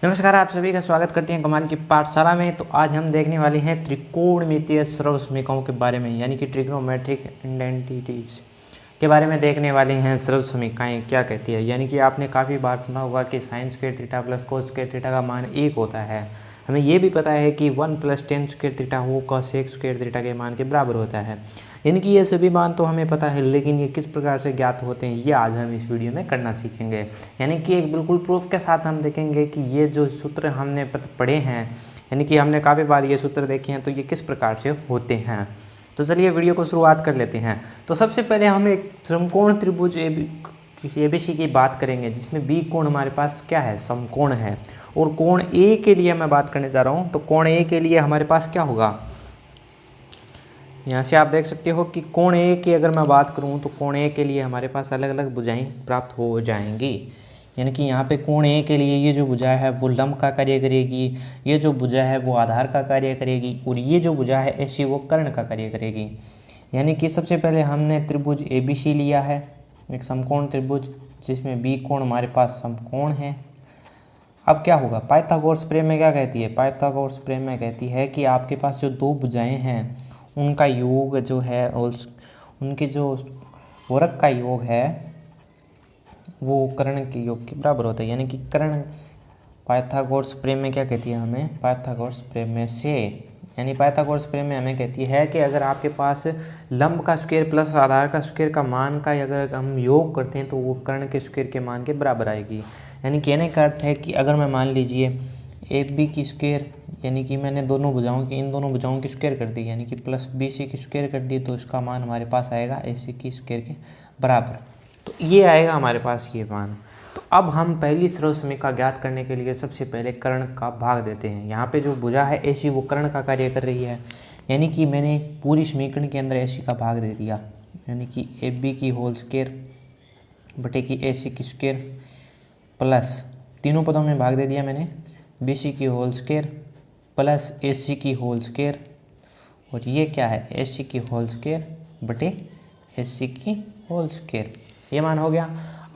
नमस्कार, आप सभी का स्वागत करते हैं कमाल की पाठशाला में। तो आज हम देखने वाले हैं त्रिकोणमितीय सर्वसमीकरणों के बारे में, यानी कि ट्रिग्नोमेट्रिक आइडेंटिटीज के बारे में देखने वाले हैं। सर्वसमीकरणाएँ क्या कहती है, यानी कि आपने काफ़ी बार सुना होगा कि sine square theta plus cos square theta का मान 1 होता है। हमें ये भी पता है कि 1 + tan स्क्वायर थीटा वो cos स्क्वायर थीटा के मान के बराबर होता है। यानी कि ये सभी मान तो हमें पता है, लेकिन ये किस प्रकार से ज्ञात होते हैं ये आज हम इस वीडियो में करना सीखेंगे। यानी कि एक बिल्कुल प्रूफ के साथ हम देखेंगे कि ये जो सूत्र हमने पढ़े हैं, यानी कि हमने काफ़ी बार ये सूत्र देखे हैं, तो ये किस प्रकार से होते हैं। तो चलिए वीडियो को शुरुआत कर लेते हैं। तो सबसे पहले हम एक समकोण त्रिभुज ABC की बात करेंगे, जिसमें बी कोण हमारे पास क्या है, समकोण है। और कोण ए के लिए मैं बात करने जा रहा हूँ। तो कोण ए के लिए हमारे पास क्या होगा, यहाँ से आप देख सकते हो कि कोण ए की अगर मैं बात करूँ तो कोण ए के लिए हमारे पास अलग अलग भुजाएं प्राप्त हो जाएंगी। यानी कि यहाँ पे कोण ए के लिए ये जो भुजा है वो लंब का कार्य करेगी, ये जो भुजा है वो आधार का कार्य करेगी, और ये जो भुजा है ऐसी वो कर्ण का कार्य करेगी। यानी कि सबसे पहले हमने त्रिभुज ABC लिया है, एक समकोण त्रिभुज जिसमें बी कोण हमारे पास समकोण है। अब क्या होगा, पाइथागोरस प्रमेय क्या कहती है, पाइथागोरस प्रमेय कहती है कि आपके पास जो दो भुजाएं हैं उनका योग जो है, उनके जो वर्ग का योग है वो कर्ण के योग के बराबर होता है। यानी कि कर्ण पाइथागोरस प्रमेय क्या कहती है हमें, पाइथागोरस प्रमेय से, यानी पाइथागोरस प्रमेय हमें कहती है कि अगर आपके पास लंब का स्क्वायर प्लस आधार का स्क्वायर का मान का अगर हम योग करते हैं तो वो कर्ण के स्क्वायर के मान के बराबर आएगी। यानी कहने का अर्थ है कि अगर मैं मान लीजिए AB की स्क्वायर, यानी कि मैंने दोनों भुजाओं की, इन दोनों भुजाओं की स्क्वायर कर दी, यानी कि प्लस BC की स्क्वायर कर दी, तो इसका मान हमारे पास आएगा AC की स्क्वायर के बराबर। तो ये आएगा हमारे पास ये मान। तो अब हम पहली सर्वसमीकरण का ज्ञात करने के लिए सबसे पहले कर्ण का भाग देते हैं। यहाँ पे जो भुजा है AC वो कर्ण का कार्य कर रही है, यानी कि मैंने पूरी समीकरण के अंदर AC का भाग दे दिया, यानी कि AB की होल स्क्वायर बटे की AC की स्क्वायर प्लस तीनों पदों में भाग दे दिया मैंने, BC की होल स्क्वायर प्लस AC की होल स्क्वायर, और ये क्या है AC की होल स्क्वायर बटे AC की होल स्क्वायर, ये मान हो गया।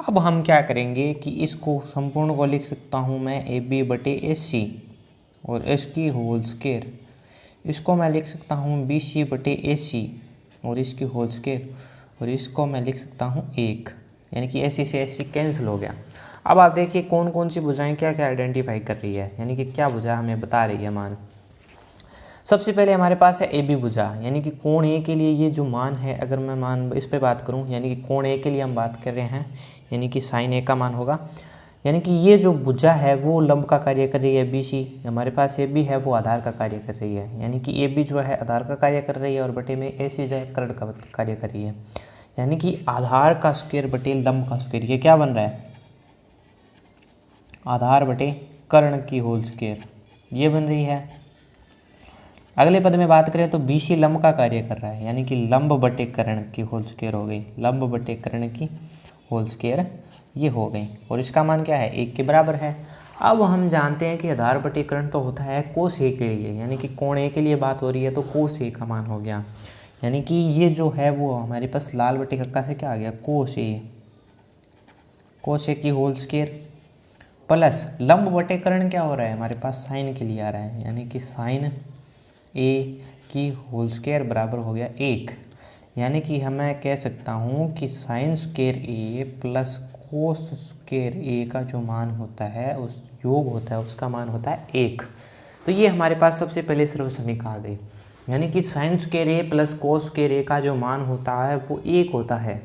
अब हम क्या करेंगे कि इसको संपूर्ण को लिख सकता हूँ मैं AB बटे AC और इसकी होल स्क्वायर, इसको मैं लिख सकता हूँ BC बटे AC और इसकी होल स्क्वायर, और इसको मैं लिख सकता हूँ 1, यानी कि AC से AC कैंसिल हो गया। अब आप देखिए कौन कौन सी भुजाएं क्या क्या आइडेंटिफाई कर रही है, यानी कि क्या भुजा हमें बता रही है मान। सबसे पहले हमारे पास है AB भुजा, यानी कि कोण A के लिए ये जो मान है, अगर मैं मान इस पे बात करूं, यानी कि कोण A के लिए हम बात कर रहे हैं, यानी कि साइन A का मान होगा। यानी कि ये जो भुजा है वो लंब का कार्य कर रही है BC, हमारे पास AB है वो आधार का कार्य कर रही है, यानी कि AB जो है आधार का कार्य कर रही है और बटे में AC जो है कर्ण का कार्य कर रही है। यानी कि आधार का स्क्वायर बटे लंब का स्क्वायर, ये क्या बन रहा है, आधार बटे कर्ण की होल स्क्वायर, ये बन रही है। अगले पद में बात करें तो BC लंब का कार्य कर रहा है, यानी कि लंब बटे कर्ण की होल स्क्वायर हो गई, लंब बटे कर्ण की होल स्क्वायर ये हो गई, और इसका मान क्या है 1 के बराबर है। अब हम जानते हैं कि आधार बटे कर्ण तो होता है कोस A के लिए, यानी कि कोण A के लिए बात हो रही है तो कोस A का मान हो गया, यानी कि ये जो है वो हमारे पास लाल बटे कक्का से क्या आ गया कोस A की होल स्क्वायर प्लस लंब बटे कर्ण क्या हो रहा है हमारे पास साइन के लिए आ रहा है, यानी कि साइन A की होल स्क्वायर बराबर हो गया 1। यानी कि मैं कह सकता हूँ कि sine square A plus cos square A का जो मान होता है, उस योग होता है, उसका मान होता है 1। तो ये हमारे पास सबसे पहले सर्वसमीकरण आ गई, यानी कि sine square A plus cos square A का जो मान होता है वो 1 होता है।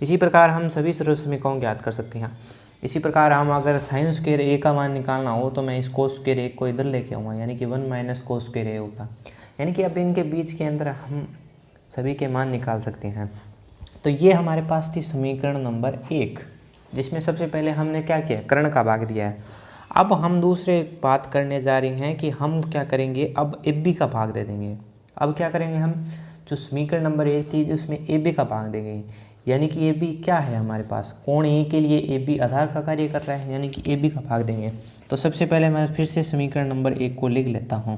इसी प्रकार हम सभी सर्वसमीकरणों ज्ञात कर सकते हैं। इसी प्रकार हम अगर साइन स्क्वायर A का मान निकालना हो तो मैं इस कोस स्क्वायर A को इधर लेके आऊँगा, यानी कि 1 माइनस कोस स्क्वायर A होगा। यानी कि अब इनके बीच के अंदर हम सभी के मान निकाल सकते हैं। तो ये हमारे पास थी समीकरण नंबर 1, जिसमें सबसे पहले हमने क्या किया, कर्ण का भाग दिया है। अब हम दूसरे बात करने जा रहे हैं कि हम क्या करेंगे, अब AB का भाग दे देंगे। अब क्या करेंगे हम, जो समीकरण नंबर 1 थी उसमें AB का भाग देंगे, यानी कि AB क्या है हमारे पास, कोण A के लिए AB आधार का कार्य कर रहा है, यानी कि AB का भाग देंगे। तो सबसे पहले मैं फिर से समीकरण नंबर 1 को लिख लेता हूँ,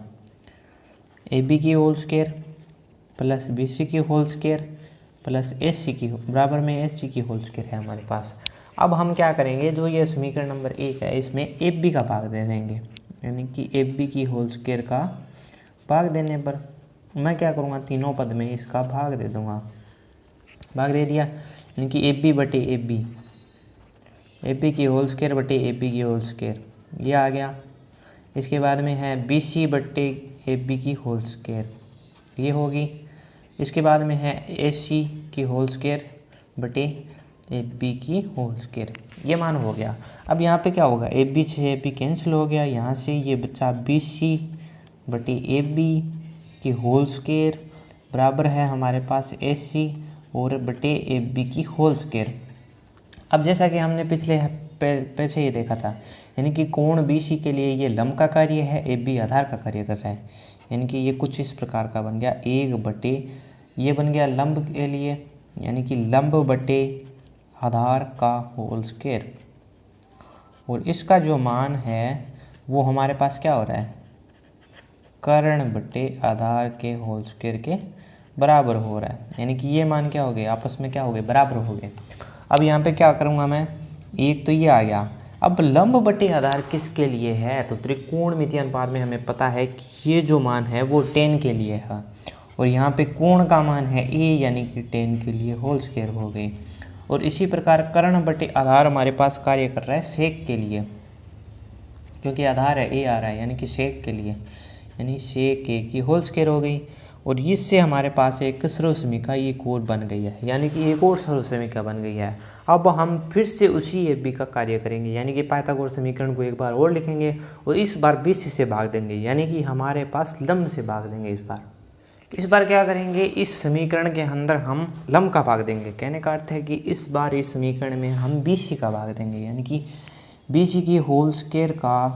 AB की होल स्क्वायर प्लस BC की whole square plus S C की बराबर में एस सी की होल स्क्वायर है हमारे पास। अब हम क्या करेंगे, जो ये समीकरण नंबर 1 है इसमें एफ बी का भाग दे देंगे, यानी कि एफ बी की होल स्क्वायर का भाग देने पर मैं क्या करूँगा, तीनों पद में इसका भाग दे दूँगा। भाग दे दिया, यानी कि एफ बी बटे एफ बी की होल स्क्वायर बटे एफ बी की होल स्क्वायर, ये आ गया। इसके बाद में है बी सी बटे एफ बी की होल स्क्वायर, ये होगी। इसके बाद में है ए सी की होल स्क्वायर बटे एफ बी की होल स्क्वायर, ये मान हो गया। अब यहाँ पे क्या होगा, एफ बी से एफ बी कैंसिल हो गया, यहाँ से ये बच्चा बी सी बटे एफ बी की होल स्क्वायर बराबर है हमारे पास ए सी और बटे एफ बी की होल स्क्वायर। अब जैसा कि हमने पीछे ये देखा था, यानी कि कोण बी सी के लिए ये लंब का कार्य है, एफ बी आधार का कार्य कर रहा है, यानी कि ये कुछ इस प्रकार का बन गया, 1 बटे ये बन गया लंब के लिए, यानी कि लंब बटे आधार का होल स्क्वायर, और इसका जो मान है वो हमारे पास क्या हो रहा है, कर्ण बटे आधार के होल स्क्वायर के बराबर हो रहा है, यानी कि ये मान क्या हो गए, आपस में क्या हो गए, बराबर हो गए। अब यहाँ पे क्या करूँगा मैं, एक तो ये आ गया। अब लंब बटे आधार किसके लिए है, तो त्रिकोणमितीय अनुपात में हमें पता है कि ये जो मान है वो 10 के लिए है, और यहाँ पे कोण का मान है ए, यानी कि 10 के लिए होल स्क्वायर हो गई। और इसी प्रकार कर्ण बटे आधार हमारे पास कार्य कर रहा है सेक के लिए, क्योंकि आधार है ए आ रहा है, यानी कि सेक के लिए, यानी सेक ए की होल स्क्वायर हो गई। और इससे हमारे पास एक सर्वसमीका एक और बन गई है, यानी कि एक और सर्वसमीका बन गई है। अब हम फिर से उसी एफ बी का कार्य करेंगे, यानी कि पाइथागोरस समीकरण को एक बार और लिखेंगे और इस बार बी सी से भाग देंगे, यानी कि हमारे पास लंब से भाग देंगे। इस बार क्या करेंगे, इस समीकरण के अंदर हम लंब का भाग देंगे, कहने का अर्थ है कि इस बार इस समीकरण में हम बी सी का भाग देंगे, यानी कि बी सी की होल स्क्वायर का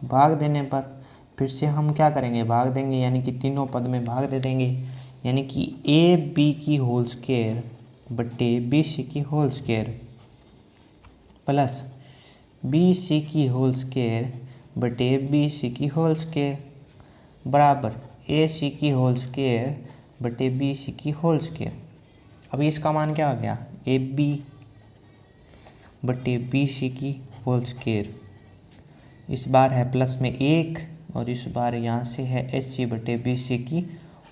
भाग देने पर फिर से हम क्या करेंगे, भाग देंगे, यानी कि तीनों पद में भाग दे देंगे, यानी कि ए बी की होल स्क्वायर बटे बी सी की whole square plus B C की होल स्क्वायर बटे बी सी की होल स्क्वायर बराबर ए सी की होल स्क्वायर बटे बी सी की होल स्क्वायर। अब इसका मान क्या हो गया, ए बी बटे बी सी की होल स्क्वायर, इस बार है प्लस में 1 और इस बार यहाँ से है एस सी बटे बी सी की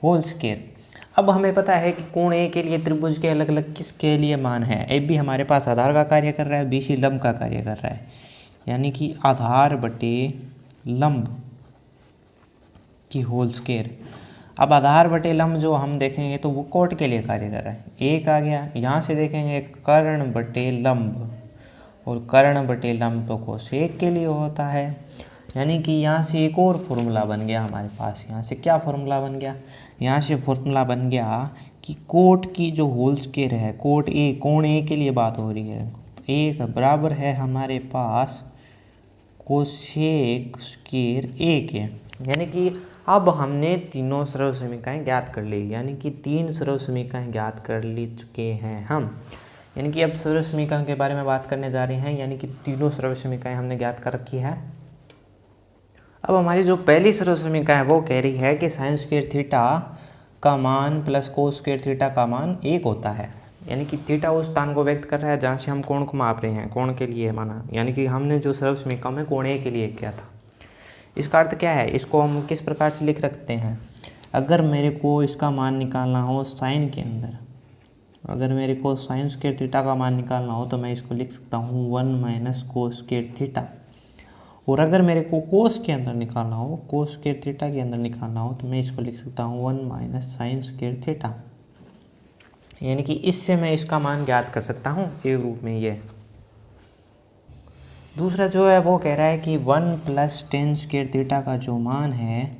होल स्क्वायर। अब हमें पता है कि कोण ए के लिए त्रिभुज के अलग अलग किसके लिए मान है, ए बी हमारे पास आधार का कार्य कर रहा है, बी सी लंब का कार्य कर रहा है, यानी कि आधार बटे लंब की होल स्क्वायर। अब आधार बटे लंब जो हम देखेंगे तो वो कोट के लिए कार्य कर रहा है, एक आ गया। यहाँ से देखेंगे कर्ण बटे लंब, और कर्ण बटे लंब तो कोसेक के लिए होता है, यानी कि यहाँ से एक और फॉर्मूला बन गया हमारे पास। यहाँ से क्या फॉर्मूला बन गया, यहाँ से फॉर्मूला बन गया कि कोट की जो होल स्क्वायर है, कोट ए, कोण ए के लिए बात हो रही है, तो एक बराबर है हमारे पास कोसेक स्क्वायर ए के, यानी कि अब हमने तीनों सर्वसमीकाएं ज्ञात कर ली, यानी कि 3 सर्वसमीकाएं ज्ञात कर ली चुके हैं हम, यानी कि अब सर्वसमीकाओं के बारे में बात करने जा रहे हैं, यानी कि तीनों सर्वसमीकाएं हमने ज्ञात कर रखी है। अब हमारी जो पहली सर्वसमीका है वो कह रही है कि साइन स्क्वायर थीटा का मान प्लस कोस स्क्वायर थीटा का मान 1 होता है, यानी कि थीटा उस स्थान को व्यक्त कर रहा है जहाँ से हम कोण को माप रहे हैं, कोण के लिए माना, यानी कि हमने जो सर्वसमीका में कोण ए के लिए किया था। इसका अर्थ क्या है, इसको हम किस प्रकार से लिख सकते हैं, अगर मेरे को इसका मान निकालना हो साइन के अंदर, अगर मेरे को साइन स्क्वायर थीटा का मान निकालना हो तो मैं इसको लिख सकता हूँ 1 माइनस कोस स्क्वायर थीटा, और अगर मेरे को कोस के अंदर निकालना हो, कोस स्क्वायर थीटा के अंदर निकालना हो तो मैं इसको लिख सकता हूँ 1 माइनस साइन स्क्वायर थीटा, यानी कि इससे मैं इसका मान ज्ञात कर सकता हूँ एक रूप में ये। दूसरा जो है वो कह रहा है कि 1 प्लस टेन स्क्वायर थीटा का जो मान है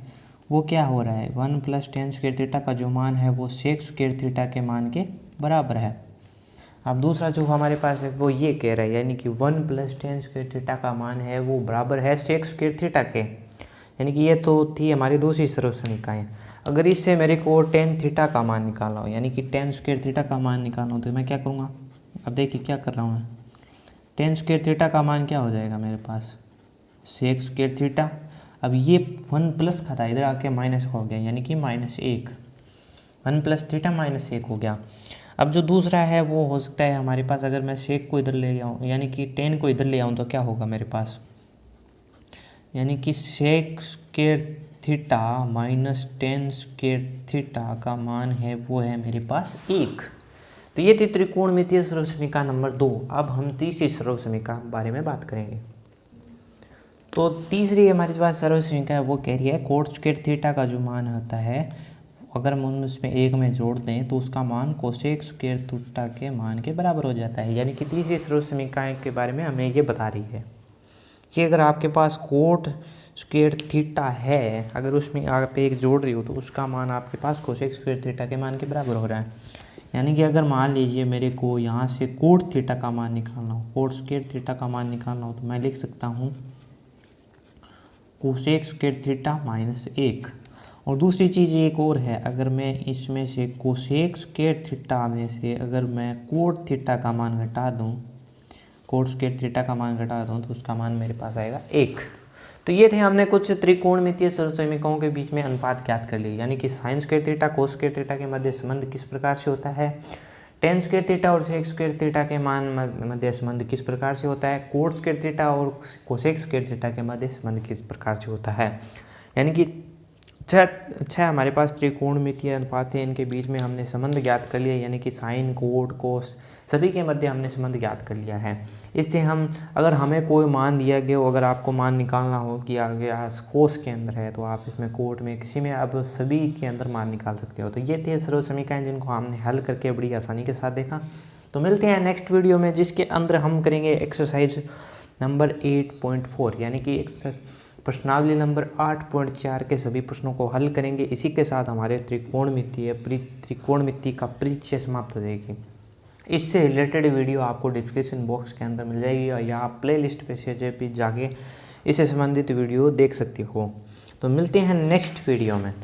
वो क्या हो रहा है, 1 प्लस टेन स्क्वायर थीटा का जो मान है वो सेक स्क्वायर थीटा के मान के बराबर है। अब दूसरा जो हमारे पास है वो ये कह रहा है, यानी कि 1 प्लस टेन स्क्वायर थीटा का मान है वो बराबर है सेक स्क्वायर थीटा के, यानी कि ये तो थी हमारी दूसरी सर्वसमीकाएं। अगर इससे मेरे को टेन थीटा का मान निकालना हो, यानी कि टेन स्क्वायर थीटा का मान निकालना हो, तो मैं क्या करूँगा, अब देखिए क्या कर रहा हूँ मैं, टेन स्क्वायर थीटा का मान क्या हो जाएगा मेरे पास, सेक स्क्वायर थीटा। अब ये 1 प्लस का था, इधर आके माइनस हो गया, यानी कि -1, 1 प्लस थीटा माइनस 1 हो गया। अब जो दूसरा है वो हो सकता है हमारे पास, अगर मैं सेक को इधर ले आऊँ यानी कि टेन को इधर ले आऊँ तो क्या होगा मेरे पास, यानी कि sec square theta minus tan square theta का मान है वो है मेरे पास 1। तो ये थी त्रिकोणमितीय सरल समीकरण नंबर 2। अब हम तीसरी सरल समीकरण बारे में बात करेंगे। तो तीसरी हमारे पास सरल समीकरण है वो कह रही है कोट स्क्वायर थीटा का जो मान होता है, अगर हम उसमें एक में जोड़ दें तो उसका मान कोसेक स्क्वायर थीटा के मान के बराबर हो जाता है। यानी कि तीसरी सरल समीकरण के बारे में हमें ये बता रही है कि अगर आपके पास कोट स्क्वायर थीटा है, अगर उसमें आप एक जोड़ रही हो तो उसका मान आपके पास कोसेक स्क्वायर थीटा के मान के बराबर हो रहा है। यानी कि अगर मान लीजिए मेरे को यहाँ से कोट थीटा का मान निकालना हो, कोट स्क्वायर थीटा का मान निकालना हो, तो मैं लिख सकता हूँ कोसेक स्क्वायर थीटा माइनस 1। और दूसरी चीज़ एक और है, अगर मैं इसमें से कोसेक स्क्वायर थीटा में से अगर मैं कोट थीटा का मान घटा दूँ, कोट स्क्वायर थीटा का मान घटा दूँ तो उसका मान मेरे पास आएगा 1। तो ये थे हमने कुछ त्रिकोणमितीय सरल समीकरणों के बीच में अनुपात ज्ञात कर लिए, यानी कि sine square theta cos square theta के मध्य संबंध किस प्रकार से होता है, टेन स्क्वायर थीटा और सेक स्क्वायर थीटा के मान मध्य संबंध किस प्रकार से होता है, कोट स्क्वायर थीटा और कोसेक स्क्वायर थीटा के मध्य संबंध किस प्रकार से होता है। यानी कि छह हमारे पास त्रिकोणमितीय अनुपात है, इनके बीच में हमने संबंध ज्ञात कर लिया, यानी कि साइन कोट कोस सभी के मध्य हमने संबंध ज्ञात कर लिया है। इससे हम, अगर हमें कोई मान दिया गया हो, अगर आपको मान निकालना हो कि आगे कोस के अंदर है तो आप इसमें कोट में किसी में अब सभी के अंदर मान निकाल सकते हो। तो ये थे सरल समीकरण जिनको हमने हल करके बड़ी आसानी के साथ देखा। तो मिलते हैं नेक्स्ट वीडियो में, जिसके अंदर हम करेंगे एक्सरसाइज नंबर 8.4 यानी कि प्रश्नावली नंबर 8.4 के सभी प्रश्नों को हल करेंगे। इसी के साथ हमारे त्रिकोणमिति का परिचय समाप्त हो जाएगी। इससे रिलेटेड वीडियो आपको डिस्क्रिप्शन बॉक्स के अंदर मिल जाएगी या आप प्ले लिस्ट पे से भी जाके इससे संबंधित वीडियो देख सकते हो। तो मिलते हैं नेक्स्ट वीडियो में।